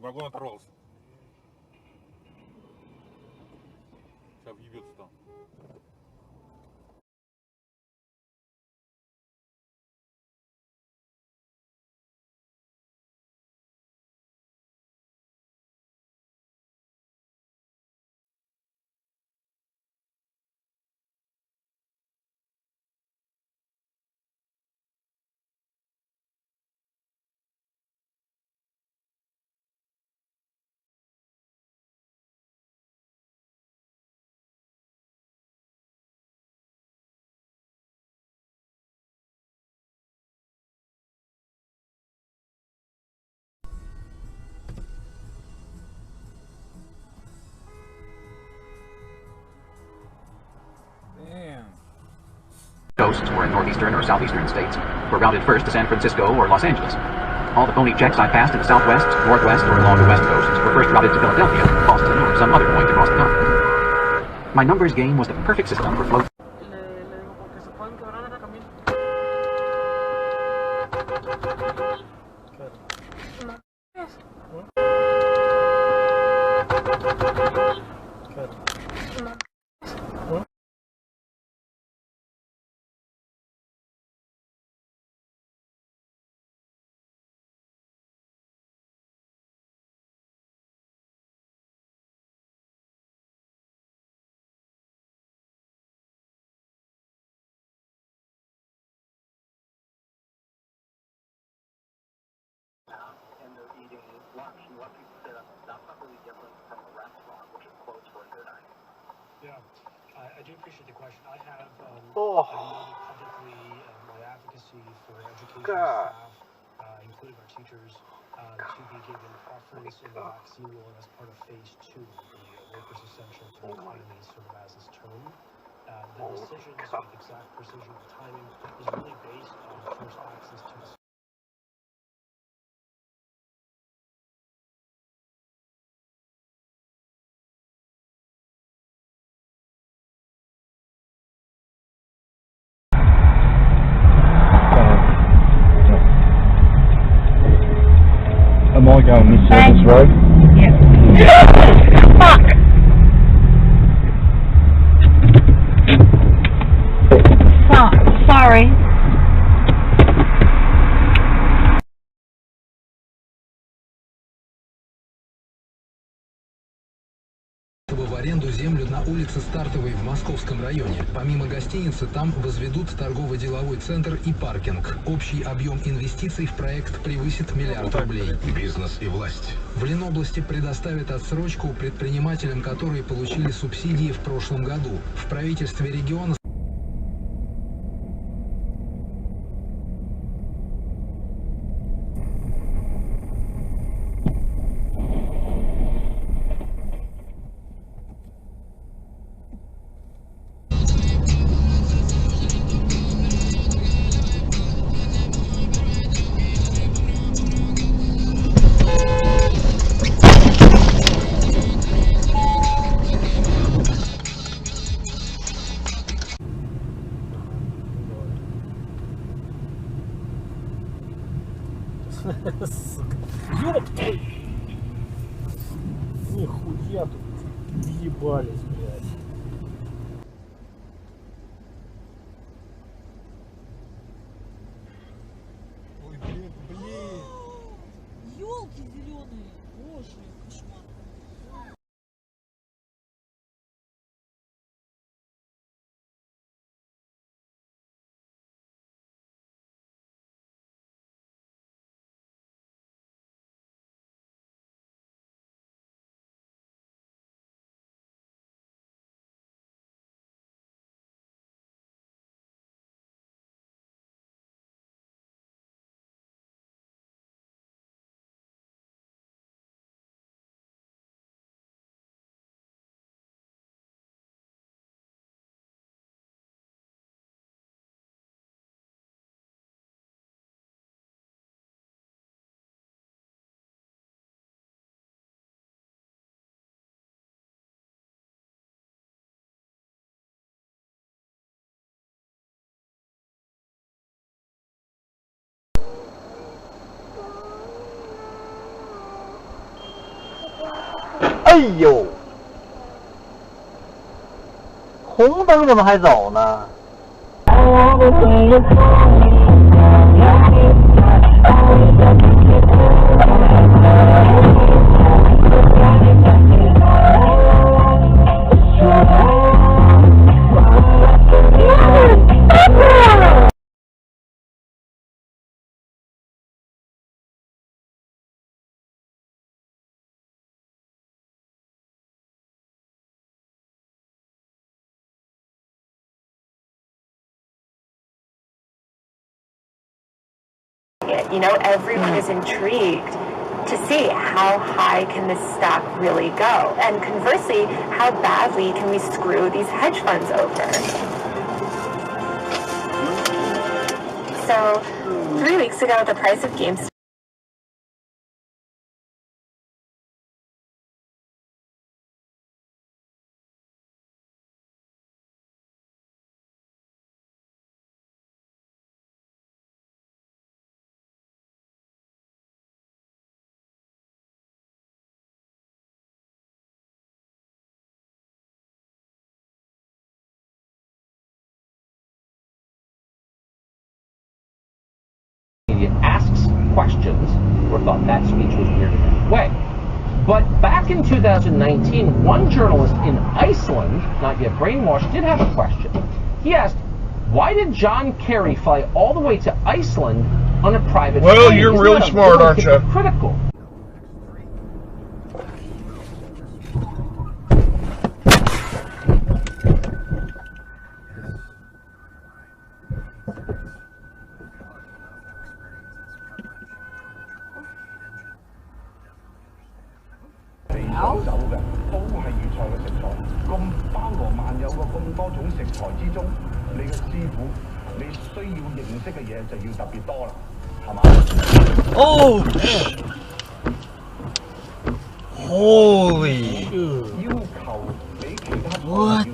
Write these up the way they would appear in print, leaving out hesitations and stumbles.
вагон оторвался. Сейчас въебется там. Coasts were in northeastern or southeastern states were routed first to San Francisco or Los Angeles. All the phony checks I passed in the southwest, northwest, or along the west coast were first routed to Philadelphia, Boston, or some other point across the continent. My numbers game was the perfect system for float. And they're eating lunch. And what people say that's not really different from a restaurant, which is closed for a good night. Yeah, I do appreciate the question. I have noted publicly my advocacy for education staff, including our teachers, to be given preference in the vaccine rule as part of phase 2, the workers' essential to the economy, sort of as is termed. The decisions with exact precision of timing is really based on first access to the Am I going this service road? Yes. Fuck! Sorry. В аренду землю на улице Стартовой в Московском районе. Помимо гостиницы, там возведут торгово-деловой центр и паркинг. Общий объем инвестиций в проект превысит $1 миллиард рублей. Бизнес и власть. В Ленобласти предоставят отсрочку предпринимателям, которые получили субсидии в прошлом году. В правительстве региона Сука. Ёб твою! Нихуя тут въебались, блядь. Ой, блин. Ёлки зеленые, боже, кошмар. 哎呦，红灯怎么还走呢？You know, everyone is intrigued to see how high can this stock really go, and conversely, how badly can we screw these hedge funds over. So 3 weeks ago, the price of GameStop asks questions, or thought that speech was weird in any way. But back in 2019, one journalist in Iceland, not yet brainwashed, did have a question. He asked, why did John Kerry fly all the way to Iceland on a private plane? Well, you're really smart, aren't you? Critical. Oh, man. Holy. What?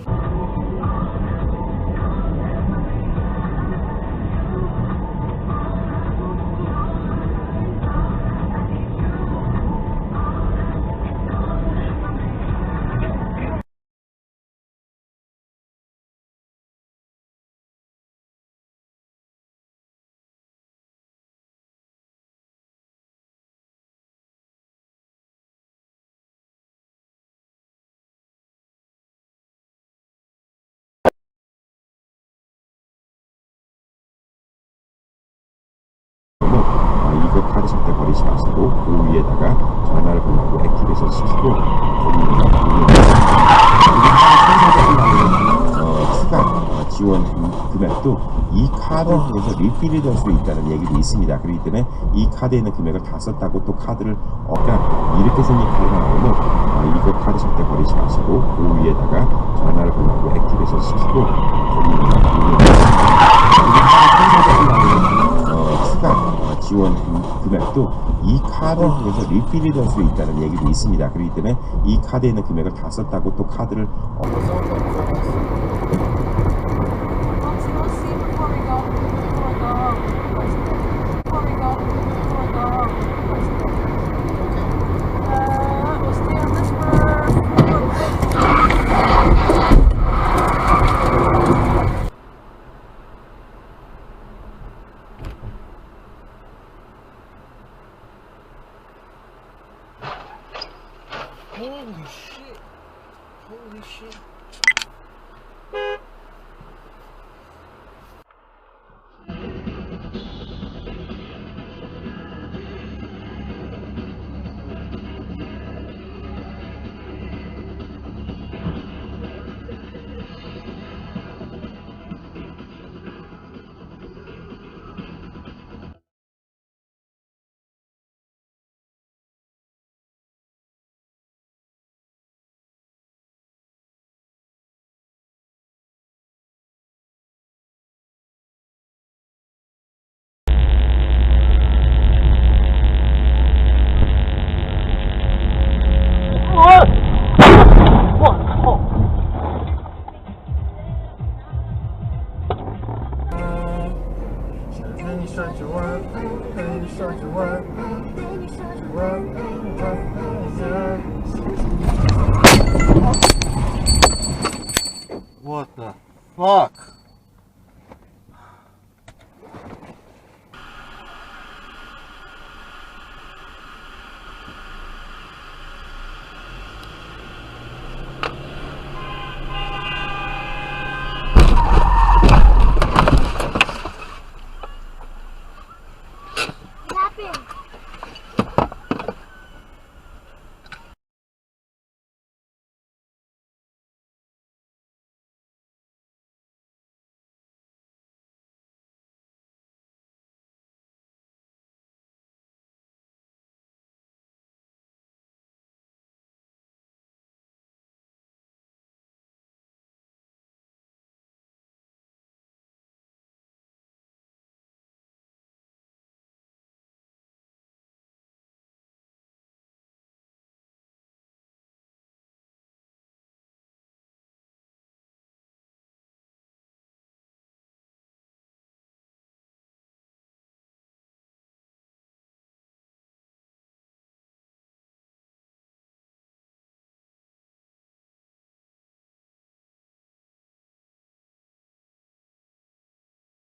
이거 카드 절대 버리지 마시고 그 위에다가 전화를 걸고 액티베이션 시키고 추가 지원 금액도 이 카드를 통해서 리필이 될 수 있다는 얘기도 있습니다. 그렇기 때문에 이 카드에 있는 금액을 다 썼다고 또 카드를 그러니까 이렇게 생긴 카드가 나오면 이거 카드 절대 버리지 마시고 그 위에다가 전화를 걸고 액티베이션 시키고 추가 지원 금액도 이 카드를 통해서 리필이 될 수 있다는 얘기도 있습니다. 그렇기 때문에 이 카드에 있는 금액을 다 썼다고 또 카드를 Holy shit. Holy shit. Baby, What the fuck?